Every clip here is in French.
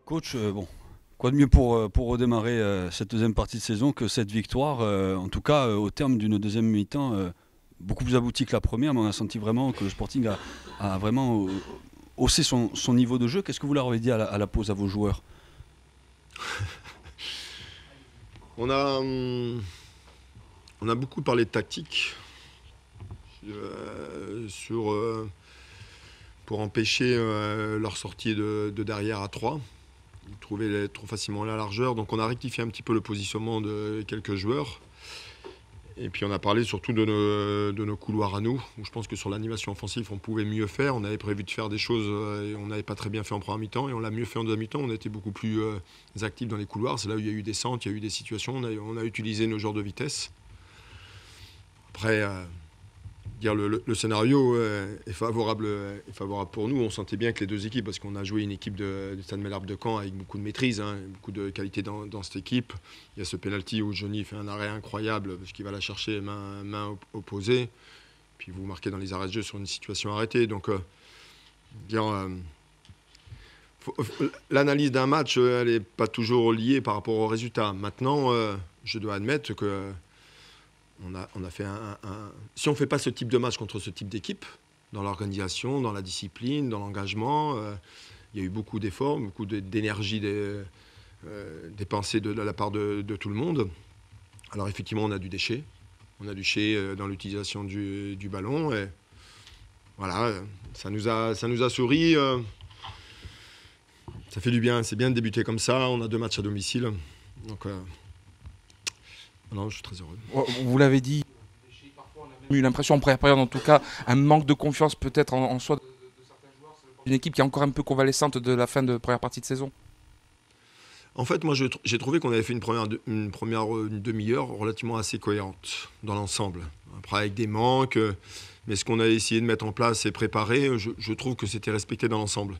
Coach, bon, quoi de mieux pour redémarrer cette deuxième partie de saison que cette victoire, en tout cas au terme d'une deuxième mi-temps beaucoup plus aboutie que la première, mais on a senti vraiment que le Sporting a vraiment haussé son niveau de jeu. Qu'est-ce que vous leur avez dit à la pause à vos joueurs? On a, on a beaucoup parlé de tactique pour empêcher leur sortie de derrière à 3. Ils trouvaient trop facilement la largeur. Donc on a rectifié un petit peu le positionnement de quelques joueurs. Et puis on a parlé surtout de nos couloirs à nous, où je pense que sur l'animation offensive, on pouvait mieux faire. On avait prévu de faire des choses et on n'avait pas très bien fait en première mi-temps. Et on l'a mieux fait en deuxième mi-temps. On a été beaucoup plus actifs dans les couloirs. C'est là où il y a eu des centres, il y a eu des situations. On a utilisé nos genres de vitesse. Après, le scénario est favorable pour nous. On sentait bien que les deux équipes, parce qu'on a joué une équipe du Stade Malherbe de Caen avec beaucoup de maîtrise, beaucoup de qualité dans cette équipe. Il y a ce penalty où Johnny fait un arrêt incroyable parce qu'il va la chercher main opposée. Puis vous marquez dans les arrêts de jeu sur une situation arrêtée. Donc, l'analyse d'un match, elle n'est pas toujours liée par rapport au résultat. Maintenant, je dois admettre que on a fait si on ne fait pas ce type de match contre ce type d'équipe, dans l'organisation, dans la discipline, dans l'engagement, il y a eu beaucoup d'efforts, beaucoup d'énergie dépensée de la part de tout le monde. Alors effectivement, on a du déchet. On a du déchet dans l'utilisation du ballon. Et voilà, ça nous a souri. Ça fait du bien. C'est bien de débuter comme ça. On a 2 matchs à domicile. Donc, non, je suis très heureux. Vous l'avez dit, parfois on a eu l'impression en première période, en tout cas, un manque de confiance peut-être en soi de certains joueurs. Une équipe qui est encore un peu convalescente de la fin de première partie de saison. En fait, moi, j'ai trouvé qu'on avait fait une demi-heure relativement assez cohérente dans l'ensemble. Après, avec des manques, mais ce qu'on a essayé de mettre en place et préparer, je trouve que c'était respecté dans l'ensemble.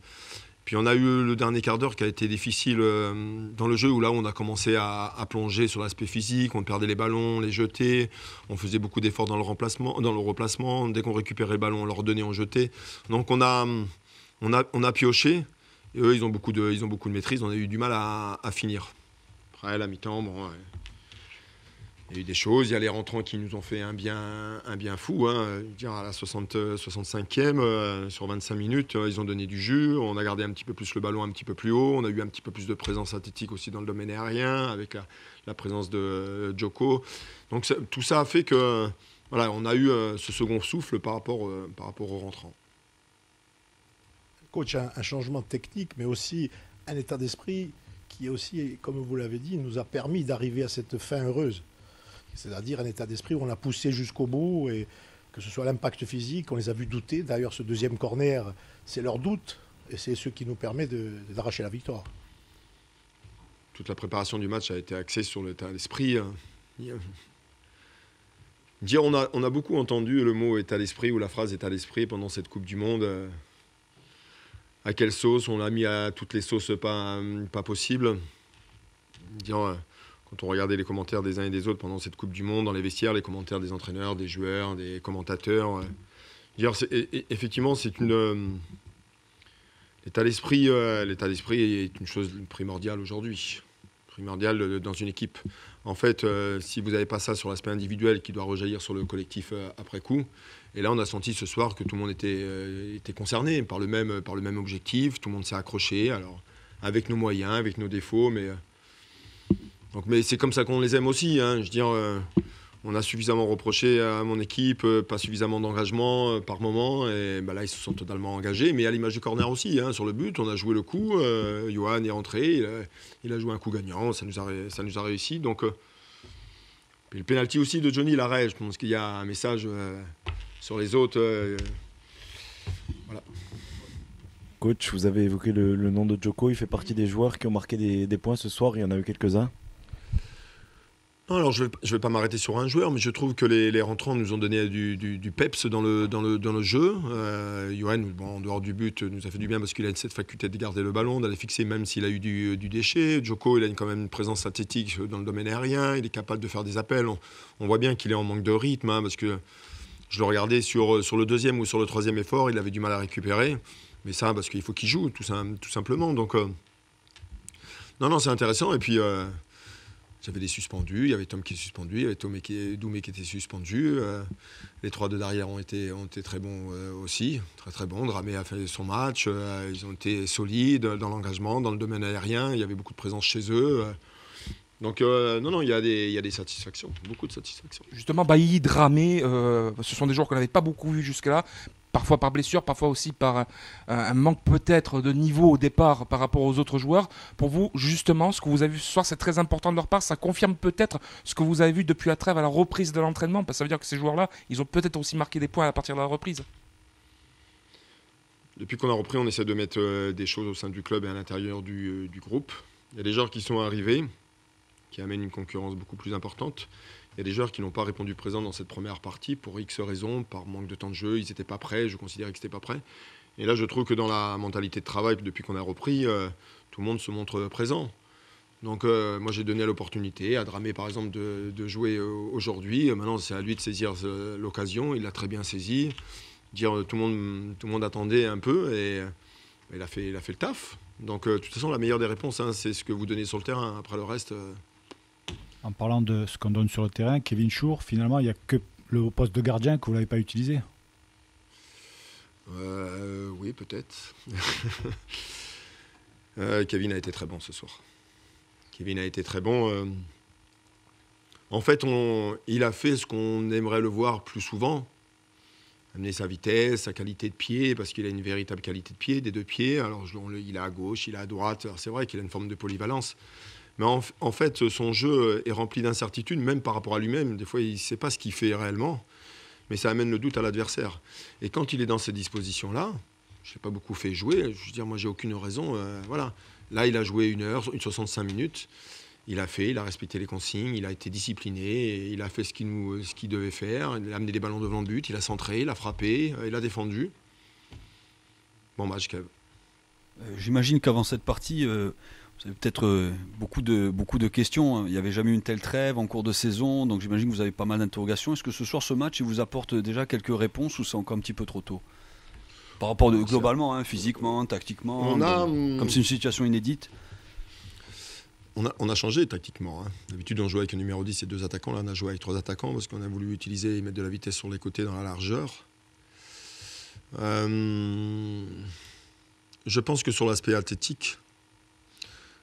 Puis on a eu le dernier quart d'heure qui a été difficile dans le jeu, où là on a commencé à plonger sur l'aspect physique, on perdait les ballons, on les jetait, on faisait beaucoup d'efforts dans le replacement. Dès qu'on récupérait le ballon, on le redonnait, on jetait. Donc on a pioché, et eux ils ont beaucoup de maîtrise, on a eu du mal à finir. Après la mi-temps, bon, il y a eu des choses, il y a les rentrants qui nous ont fait un bien fou. À la 65e, sur 25 minutes, ils ont donné du jus. On a gardé un petit peu plus le ballon un petit peu plus haut. On a eu un petit peu plus de présence athlétique aussi dans le domaine aérien, avec la présence de Djoko. Donc tout ça a fait que voilà, on a eu ce second souffle par rapport aux rentrants. Coach, un changement technique, mais aussi un état d'esprit qui aussi, comme vous l'avez dit, nous a permis d'arriver à cette fin heureuse. C'est-à-dire un état d'esprit où on a poussé jusqu'au bout, et que ce soit l'impact physique, on les a vus douter. D'ailleurs, ce deuxième corner, c'est leur doute, et c'est ce qui nous permet d'arracher la victoire. Toute la préparation du match a été axée sur l'état d'esprit. On a beaucoup entendu le mot état d'esprit ou la phrase état d'esprit pendant cette Coupe du Monde. À quelle sauce? On l'a mis à toutes les sauces pas possibles. Quand on regardait les commentaires des uns et des autres pendant cette Coupe du Monde, dans les vestiaires, les commentaires des entraîneurs, des joueurs, des commentateurs, effectivement, l'état d'esprit est une chose primordiale aujourd'hui, primordiale dans une équipe. En fait, si vous n'avez pas ça sur l'aspect individuel qui doit rejaillir sur le collectif après coup, et là on a senti ce soir que tout le monde était concerné par le même objectif, tout le monde s'est accroché, alors avec nos moyens, avec nos défauts, mais c'est comme ça qu'on les aime aussi. On a suffisamment reproché à mon équipe, pas suffisamment d'engagement par moment. Et là, ils se sont totalement engagés. Mais à l'image du corner aussi, sur le but, on a joué le coup. Johan est rentré, il a joué un coup gagnant. Ça nous a réussi. Donc, puis le penalty aussi de Johnny, l'arrêt. Je pense qu'il y a un message sur les autres. Voilà. Coach, vous avez évoqué le nom de Djoko. Il fait partie des joueurs qui ont marqué des points ce soir. Il y en a eu quelques-uns. Non, alors je vais pas m'arrêter sur un joueur, mais je trouve que les rentrants nous ont donné du peps dans le jeu. Johan, en dehors du but, nous a fait du bien parce qu'il a cette faculté de garder le ballon, d'aller fixer même s'il a eu du déchet. Djoko, il a quand même une présence athlétique dans le domaine aérien. Il est capable de faire des appels. On voit bien qu'il est en manque de rythme, parce que je le regardais sur le deuxième ou sur le troisième effort, il avait du mal à récupérer. Mais ça, parce qu'il faut qu'il joue, tout simplement. Donc, Non, c'est intéressant. Et puis, j'avais des suspendus. Il y avait Tom qui est suspendu. Il y avait Doumé qui était suspendu. Les 3 de derrière ont été très bons aussi. Très, très bons. Dramé a fait son match. Ils ont été solides dans l'engagement, dans le domaine aérien. Il y avait beaucoup de présence chez eux. Donc, non, il y a des satisfactions. Beaucoup de satisfactions. Justement, Bailly, Dramé, ce sont des joueurs qu'on n'avait pas beaucoup vus jusque-là. Parfois par blessure, parfois aussi par un manque peut-être de niveau au départ par rapport aux autres joueurs. Pour vous, justement, ce que vous avez vu ce soir, c'est très important de leur part. Ça confirme peut-être ce que vous avez vu depuis la trêve à la reprise de l'entraînement. Parce que ça veut dire que ces joueurs-là, ils ont peut-être aussi marqué des points à partir de la reprise. Depuis qu'on a repris, on essaie de mettre des choses au sein du club et à l'intérieur du groupe. Il y a des joueurs qui sont arrivés, qui amènent une concurrence beaucoup plus importante. Il y a des joueurs qui n'ont pas répondu présent dans cette première partie pour X raisons, par manque de temps de jeu, ils n'étaient pas prêts, je considérais qu'ils n'étaient pas prêts. Et là, je trouve que dans la mentalité de travail, depuis qu'on a repris, tout le monde se montre présent. Donc moi, j'ai donné l'opportunité à Dramé, par exemple, de jouer aujourd'hui. Maintenant, c'est à lui de saisir l'occasion, il l'a très bien saisi. Tout le monde attendait un peu et il a fait le taf. Donc de toute façon, la meilleure des réponses, c'est ce que vous donnez sur le terrain. Après le reste... En parlant de ce qu'on donne sur le terrain, Kevin Chour, finalement, il n'y a que le poste de gardien que vous ne l'avez pas utilisé. Oui, peut-être. Kevin a été très bon ce soir. Kevin a été très bon. En fait, il a fait ce qu'on aimerait le voir plus souvent. Amener sa vitesse, sa qualité de pied, parce qu'il a une véritable qualité de pied, des 2 pieds. Alors, il est à gauche, il est à droite. Alors, c'est vrai qu'il a une forme de polyvalence. Mais en fait, son jeu est rempli d'incertitudes, même par rapport à lui-même. Des fois, il ne sait pas ce qu'il fait réellement, mais ça amène le doute à l'adversaire. Et quand il est dans ces dispositions-là, je n'ai pas beaucoup fait jouer. Je veux dire, moi, j'ai aucune raison. Voilà. Là, il a joué 1 heure, 65 minutes. Il a respecté les consignes, il a été discipliné, et il a fait ce qu'il devait faire. Il a amené des ballons devant le but, il a centré, il a frappé, il a défendu. Bon match, Kev. J'imagine qu'avant cette partie... Vous avez peut-être beaucoup de questions. Il n'y avait jamais eu une telle trêve en cours de saison, donc j'imagine que vous avez pas mal d'interrogations. Est-ce que ce soir, ce match, il vous apporte déjà quelques réponses ou c'est encore un petit peu trop tôt? Par rapport globalement, physiquement, tactiquement, comme c'est une situation inédite. On a changé tactiquement. D'habitude, on jouait avec un numéro 10 et 2 attaquants. Là, on a joué avec 3 attaquants parce qu'on a voulu utiliser et mettre de la vitesse sur les côtés dans la largeur. Je pense que sur l'aspect athlétique,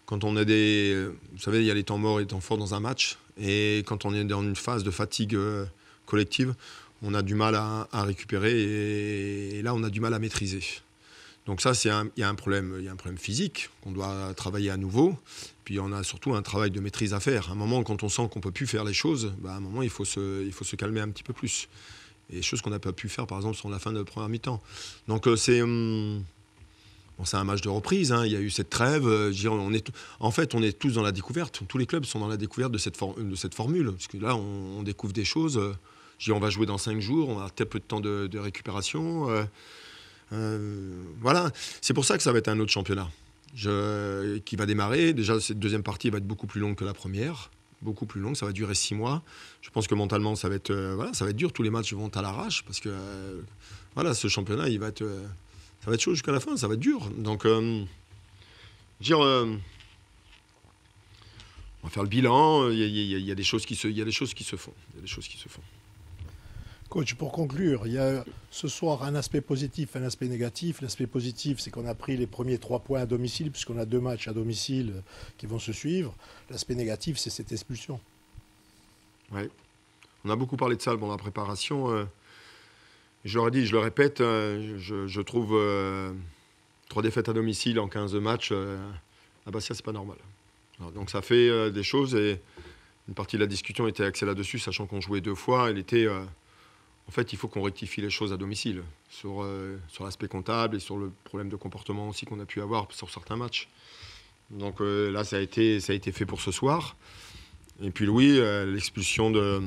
quand on a vous savez, il y a les temps morts et les temps forts dans un match. Et quand on est dans une phase de fatigue collective, on a du mal à récupérer. Et là, on a du mal à maîtriser. Donc ça, il y a un problème physique qu'on doit travailler à nouveau. Puis on a surtout un travail de maîtrise à faire. À un moment, quand on sent qu'on ne peut plus faire les choses, à un moment, il faut se calmer un petit peu plus. Et choses qu'on n'a pas pu faire, par exemple, sur la fin de la première mi-temps. Donc c'est un match de reprise, il y a eu cette trêve. En fait, on est tous dans la découverte. Tous les clubs sont dans la découverte de cette formule. Parce que là, on découvre des choses. On va jouer dans 5 jours, on a très peu de temps de récupération. Voilà. C'est pour ça que ça va être un autre championnat qui va démarrer. Déjà, cette deuxième partie va être beaucoup plus longue que la première. Beaucoup plus longue, ça va durer 6 mois. Je pense que mentalement, ça va être dur. Tous les matchs vont à l'arrache. Parce que ce championnat, ça va être chaud jusqu'à la fin, ça va être dur. Donc, on va faire le bilan. Il y a des choses qui se font. Coach, pour conclure, il y a ce soir un aspect positif, un aspect négatif. L'aspect positif, c'est qu'on a pris les premiers 3 points à domicile, puisqu'on a 2 matchs à domicile qui vont se suivre. L'aspect négatif, c'est cette expulsion. Oui. On a beaucoup parlé de ça dans la préparation. Je leur ai dit, je le répète, je trouve 3 défaites à domicile en 15 matchs à Bastia, c'est pas normal. Alors, donc ça fait des choses et une partie de la discussion était axée là-dessus, sachant qu'on jouait 2 fois. En fait, il faut qu'on rectifie les choses à domicile sur l'aspect comptable et sur le problème de comportement aussi qu'on a pu avoir sur certains matchs. Donc là, ça a été fait pour ce soir. Et puis Louis, l'expulsion de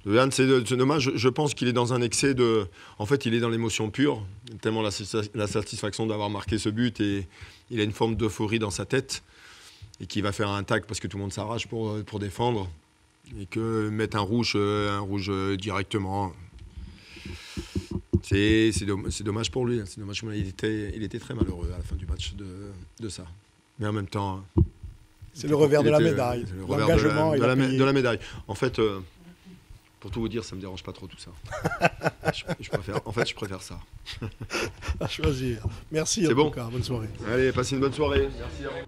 Yann, c'est dommage. Je pense qu'il est dans un excès de... En fait, il est dans l'émotion pure, tellement la satisfaction d'avoir marqué ce but, et il a une forme d'euphorie dans sa tête, et qu'il va faire un tac parce que tout le monde s'arrache pour défendre, et que mettre un rouge directement, c'est dommage pour lui. C'est dommage. Il était très malheureux à la fin du match de ça. Mais en même temps, C'est le revers de la il était- médaille. c'est le revers L'engagement et de la de la médaille. En fait, pour tout vous dire, ça me dérange pas trop tout ça. je préfère ça. à choisir. Merci C'est en bon. tout cas. Bonne soirée. Allez, passez une bonne soirée. Merci à vous.